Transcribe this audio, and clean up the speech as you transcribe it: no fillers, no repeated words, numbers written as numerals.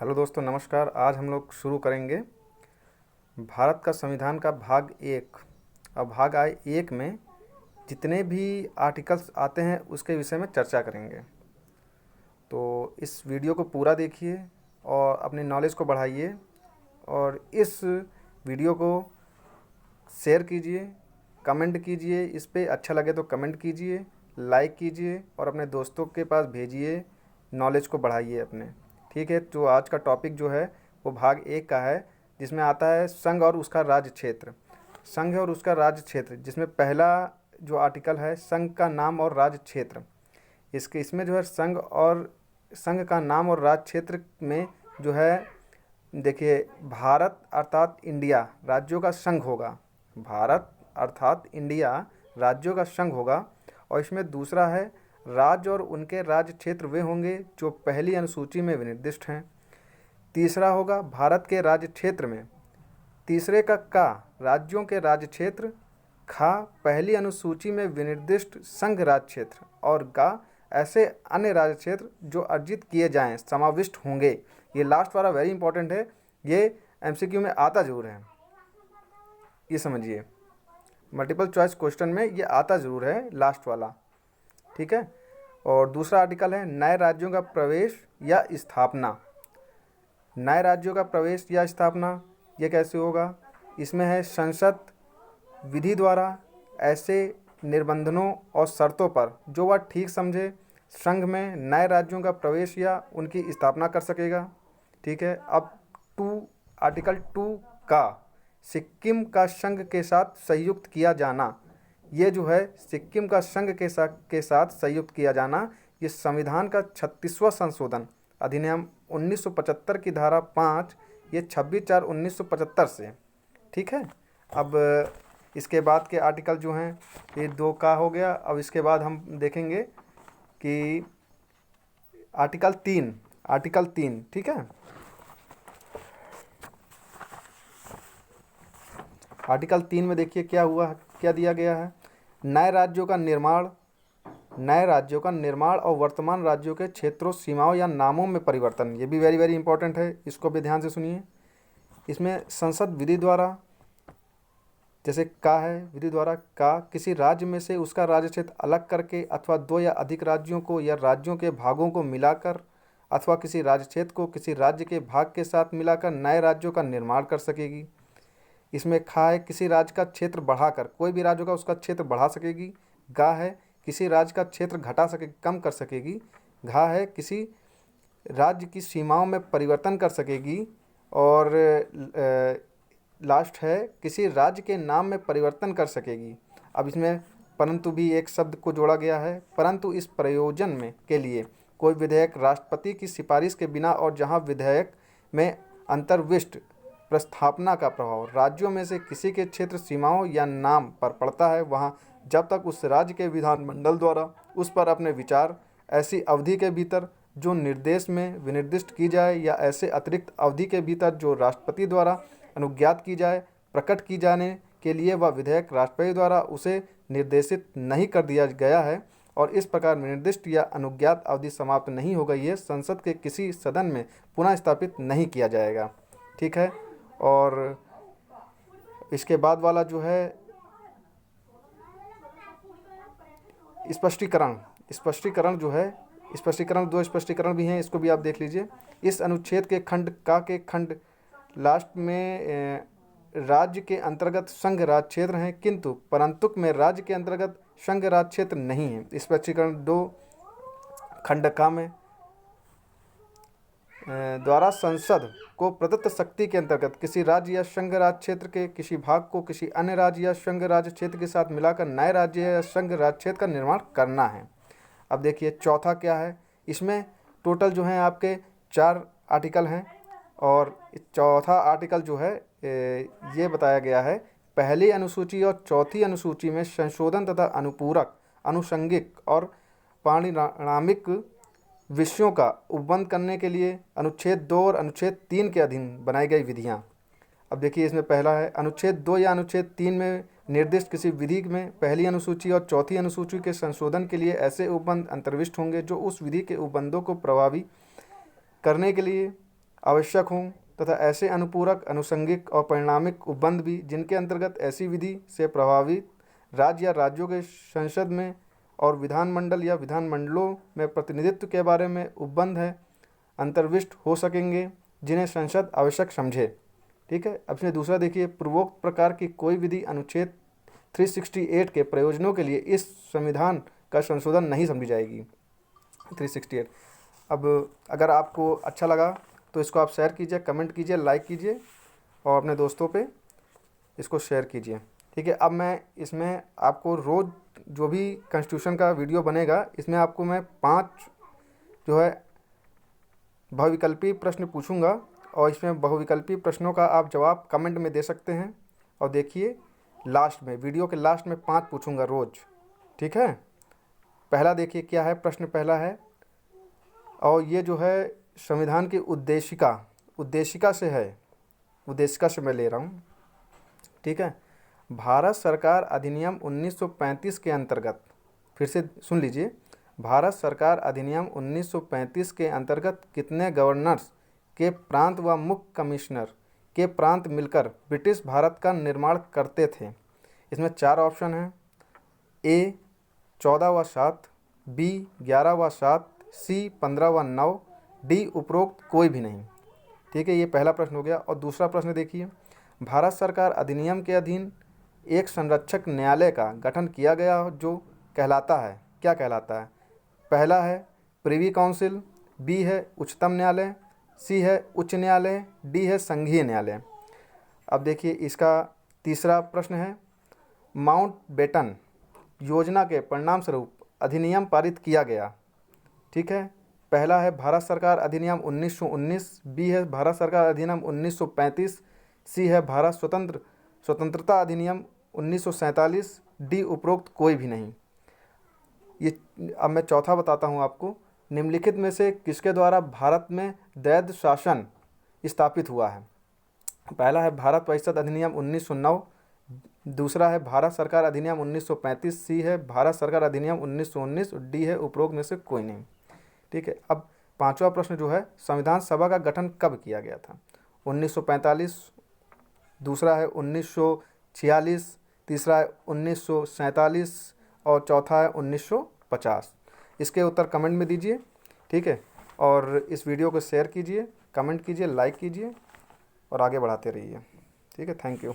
Hello दोस्तों, नमस्कार। आज हम लोग शुरू करेंगे भारत का संविधान का भाग एक। अब भाग आए एक में जितने भी आर्टिकल्स आते हैं उसके विषय में चर्चा करेंगे। तो इस वीडियो को पूरा देखिए और अपनी नॉलेज को बढ़ाइए, और इस वीडियो को शेयर कीजिए, कमेंट कीजिए। इस पे अच्छा लगे तो कमेंट कीजिए, लाइक कीजिए और अपने दोस्तों के पास भेजिए। नॉलेज को बढ़ाइए अपने। ठीक है, तो आज का टॉपिक जो है वो भाग एक का है, जिसमें आता है संघ और उसका राज्य क्षेत्र। संघ और उसका राज्य क्षेत्र, जिसमें पहला जो आर्टिकल है संघ का नाम और राज्य क्षेत्र। इसमें जो है संघ का नाम और राज्य क्षेत्र में जो है, देखिए, भारत अर्थात इंडिया राज्यों का संघ होगा। भारत अर्थात इंडिया राज्यों का संघ होगा। और इसमें दूसरा है राज्य और उनके राज्य क्षेत्र वे होंगे जो पहली अनुसूची में विनिर्दिष्ट हैं। तीसरा होगा भारत के राज्य क्षेत्र में। तीसरे का राज्यों के राज्य क्षेत्र। खा पहली अनुसूची में विनिर्दिष्ट संघ राज्य क्षेत्र। और गा ऐसे अन्य राज्य क्षेत्र जो अर्जित किए जाएं समाविष्ट होंगे। ये लास्ट वाला वेरी इंपॉर्टेंट है, ये एमसीक्यू में आता जरूर है, ये समझिए। मल्टीपल चॉइस क्वेश्चन में ये आता जरूर है लास्ट वाला। ठीक है। और दूसरा आर्टिकल है नए राज्यों का प्रवेश या स्थापना। नए राज्यों का प्रवेश या स्थापना ये कैसे होगा? इसमें है संसद विधि द्वारा ऐसे निर्बंधनों और शर्तों पर जो वह ठीक समझे संघ में नए राज्यों का प्रवेश या उनकी स्थापना कर सकेगा। ठीक है। अब आर्टिकल 2 का सिक्किम का संघ के साथ संयुक्त किया जाना। ये जो है सिक्किम का संघ के साथ संयुक्त किया जाना, ये संविधान का 36वां संशोधन अधिनियम 1975 की धारा 5, ये 26/4/1975 से। ठीक है। अब इसके बाद के आर्टिकल जो हैं, ये 2 का हो गया। अब इसके बाद हम देखेंगे कि आर्टिकल 3। ठीक है। आर्टिकल 3 में देखिए क्या हुआ, क्या दिया गया है। नए राज्यों का निर्माण और वर्तमान राज्यों के क्षेत्रों, सीमाओं या नामों में परिवर्तन। ये भी वेरी वेरी इंपॉर्टेंट है, इसको भी ध्यान से सुनिए। इसमें संसद विधि द्वारा, जैसे का है विधि द्वारा, का किसी राज्य में से उसका राज्य क्षेत्र अलग करके अथवा 2 या अधिक राज्यों को या राज्यों के भागों को मिलाकर अथवा किसी राज्य क्षेत्र को किसी राज्य के भाग के साथ मिलाकर नए राज्यों का निर्माण कर सकेगी। इसमें खा है किसी राज्य का क्षेत्र बढ़ाकर, कोई भी राज्य होगा उसका क्षेत्र बढ़ा सकेगी। गा है किसी राज्य का क्षेत्र घटा सकेगी, कम कर सकेगी। घा है किसी राज्य की सीमाओं में परिवर्तन कर सकेगी। और लास्ट है किसी राज्य के नाम में परिवर्तन कर सकेगी। अब इसमें परंतु भी एक शब्द को जोड़ा गया है। परंतु इस प्रयोजन में के लिए कोई विधेयक राष्ट्रपति की सिफारिश के बिना और जहां विधेयक में अंतर्विष्ट प्रस्थापना का प्रभाव राज्यों में से किसी के क्षेत्र, सीमाओं या नाम पर पड़ता है, वहां जब तक उस राज्य के विधानमंडल द्वारा उस पर अपने विचार ऐसी अवधि के भीतर जो निर्देश में विनिर्दिष्ट की जाए या ऐसे अतिरिक्त अवधि के भीतर जो राष्ट्रपति द्वारा अनुज्ञात की जाए, प्रकट की जाने के लिए वह विधेयक राष्ट्रपति द्वारा उसे निर्देशित नहीं कर दिया गया है और इस प्रकार निर्दिष्ट या अनुज्ञात अवधि समाप्त नहीं हो गई है, संसद के किसी सदन में पुनः स्थापित नहीं किया जाएगा। ठीक है। और इसके बाद वाला जो है स्पष्टीकरण जो है, स्पष्टीकरण 2 स्पष्टीकरण भी हैं, इसको भी आप देख लीजिए। इस अनुच्छेद के खंड लास्ट में राज्य के अंतर्गत संघ राज्य क्षेत्र हैं, किंतु परंतुक में राज्य के अंतर्गत संघ राज्य क्षेत्र नहीं है। स्पष्टीकरण 2 खंड का में द्वारा संसद को प्रदत्त शक्ति के अंतर्गत किसी राज्य या संघ राज्य क्षेत्र के किसी भाग को किसी अन्य राज्य या संघ राज्य क्षेत्र के साथ मिलाकर नए राज्य या संघ राज्य क्षेत्र का निर्माण करना है। अब देखिए चौथा क्या है। इसमें टोटल जो है आपके 4 आर्टिकल हैं और चौथा आर्टिकल जो है ये बताया गया है, पहली अनुसूची और चौथी अनुसूची में संशोधन तथा अनुपूरक, अनुषंगिक और पारिणामिक विषयों का उपबंध करने के लिए अनुच्छेद 2 और अनुच्छेद 3 के अधीन बनाई गई विधियां। अब देखिए इसमें पहला है अनुच्छेद 2 या अनुच्छेद 3 में निर्दिष्ट किसी विधि में पहली अनुसूची और चौथी अनुसूची के संशोधन के लिए ऐसे उपबंध अंतर्विष्ट होंगे जो उस विधि के उपबंधों को प्रभावी करने के लिए आवश्यक हों तथा ऐसे अनुपूरक, अनुषंगिक और परिणामिक उपबंध भी जिनके अंतर्गत ऐसी विधि से प्रभावित राज्य या राज्यों के संसद में और विधानमंडल या विधानमंडलों में प्रतिनिधित्व के बारे में उपबंध है अंतर्विष्ट हो सकेंगे, जिन्हें संसद आवश्यक समझे। ठीक है। अब इसमें दूसरा देखिए, पूर्वोक्त प्रकार की कोई विधि अनुच्छेद 368 के प्रयोजनों के लिए इस संविधान का संशोधन नहीं समझी जाएगी। 368। अब अगर आपको अच्छा लगा तो इसको आप शेयर कीजिए, कमेंट कीजिए, लाइक कीजिए और अपने दोस्तों पे इसको शेयर कीजिए। ठीक है। अब मैं इसमें आपको रोज़ जो भी कॉन्स्टिट्यूशन का वीडियो बनेगा, इसमें आपको मैं 5 जो है बहुविकल्पी प्रश्न पूछूंगा और इसमें बहुविकल्पी प्रश्नों का आप जवाब कमेंट में दे सकते हैं। और देखिए लास्ट में, वीडियो के लास्ट में 5 पूछूंगा रोज़। ठीक है। पहला देखिए क्या है, प्रश्न पहला है, और ये जो है संविधान की उद्देशिका से है, उद्देशिका से मैं ले रहा हूँ। ठीक है। भारत सरकार अधिनियम 1935 के अंतर्गत, फिर से सुन लीजिए, भारत सरकार अधिनियम 1935 के अंतर्गत कितने गवर्नर्स के प्रांत व मुख्य कमिश्नर के प्रांत मिलकर ब्रिटिश भारत का निर्माण करते थे। इसमें 4 ऑप्शन हैं, ए 14 व 7, बी 11 व 7, सी 15 व 9, डी उपरोक्त कोई भी नहीं। ठीक है। ये पहला प्रश्न हो गया। और दूसरा प्रश्न देखिए, भारत सरकार अधिनियम के अधीन एक संरक्षक न्यायालय का गठन किया गया जो कहलाता है, क्या कहलाता है? पहला है प्रिवी काउंसिल, बी है उच्चतम न्यायालय, सी है उच्च न्यायालय, डी है संघीय न्यायालय। अब देखिए इसका तीसरा प्रश्न है, माउंटबेटन योजना के परिणाम स्वरूप अधिनियम पारित किया गया। ठीक है। पहला है भारत सरकार अधिनियम 1919, बी है भारत सरकार अधिनियम 1935, सी है भारत स्वतंत्रता अधिनियम 1947, डी उपरोक्त कोई भी नहीं। ये अब मैं चौथा बताता हूँ आपको, निम्नलिखित में से किसके द्वारा भारत में द्वैध शासन स्थापित हुआ है? पहला है भारत परिषद अधिनियम 1909, दूसरा है भारत सरकार अधिनियम 1935, सी है भारत सरकार अधिनियम 1919, डी है उपरोक्त में से कोई नहीं। ठीक है। अब पांचवा प्रश्न जो है, संविधान सभा का गठन कब किया गया था? 1945, दूसरा है 1946, तीसरा है 1947 और चौथा है 1950। इसके उत्तर कमेंट में दीजिए। ठीक है। और इस वीडियो को शेयर कीजिए, कमेंट कीजिए, लाइक कीजिए और आगे बढ़ाते रहिए। ठीक है। Thank you.